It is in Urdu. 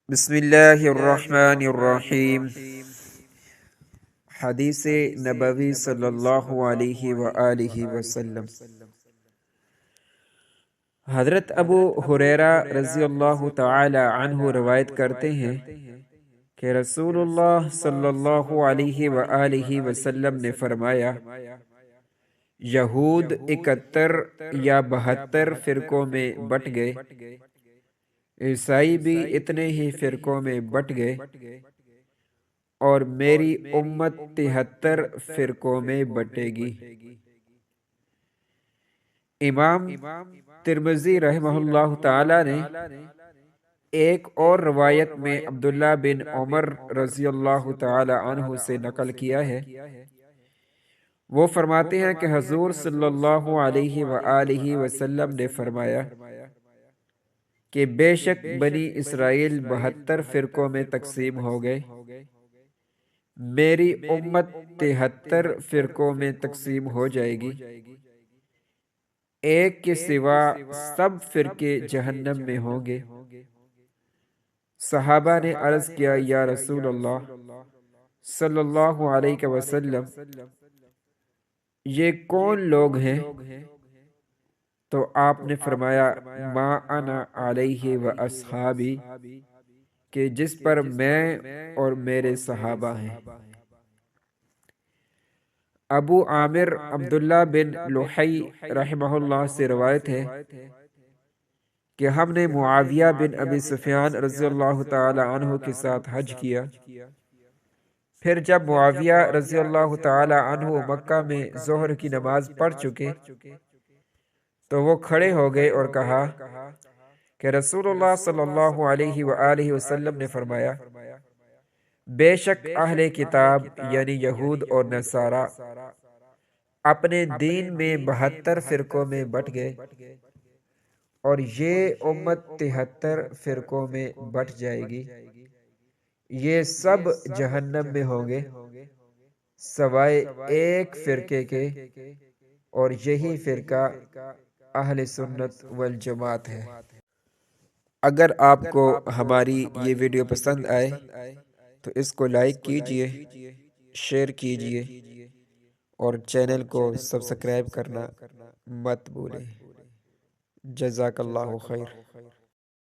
بسم اللہ الرحمن الرحیم۔ حدیث نبوی صلی اللہ علیہ وآلہ وسلم۔ حضرت ابو ہریرہ رضی اللہ تعالی عنہ روایت کرتے ہیں کہ رسول اللہ صلی اللہ علیہ وآلہ وسلم نے فرمایا، یہود 71 یا 72 فرقوں میں بٹ گئے، عیسائی بھی اتنے ہی فرقوں میں بٹ گئے، اور میری امت 73 فرقوں میں بٹے گی۔ امام ترمذی رحمہ اللہ تعالی نے ایک اور روایت میں عبداللہ بن عمر رضی اللہ تعالی عنہ سے نقل کیا ہے، وہ فرماتے ہیں کہ حضور صلی اللہ علیہ وآلہ وسلم نے فرمایا کہ بے شک بنی اسرائیل 72 فرقوں میں تقسیم ہو گئے، میری امت 73 فرقوں میں تقسیم ہو جائے گی، ایک کے سوا سب فرقے جہنم میں ہوں گے۔ صحابہ نے عرض کیا، یا رسول اللہ صلی اللہ علیہ وسلم، یہ کون لوگ ہیں؟ تو آپ نے فرمایا، ما انا علیہ و اصحابی، کہ جس پر میں اور میرے صحابہ ہیں۔ ابو عامر عبداللہ بن لحی رحمہ اللہ سے روایت ہے کہ ہم نے معاویہ بن ابی سفیان رضی اللہ تعالی عنہ کے ساتھ حج کیا۔ پھر جب معاویہ رضی اللہ تعالی عنہ مکہ میں ظہر کی نماز پڑھ چکے تو وہ کھڑے ہو گئے اور کہا کہ رسول اللہ صلی اللہ علیہ وآلہ وسلم نے فرمایا، بے شک اہل کتاب یعنی یہود اور نصارہ اپنے دین میں 72 فرقوں میں بٹ گئے، اور یہ امت 73 فرقوں میں بٹ جائے گی، یہ سب جہنم میں ہوں گے سوائے ایک فرقے کے، اور یہی فرقہ اہل سنت والجماعت ہے۔ اگر آپ کو ہماری یہ ویڈیو پسند آئے تو اس کو لائک کیجئے، شیئر کیجئے، اور چینل کو سبسکرائب کرنا مت بھولیں۔ جزاک اللہ خیر۔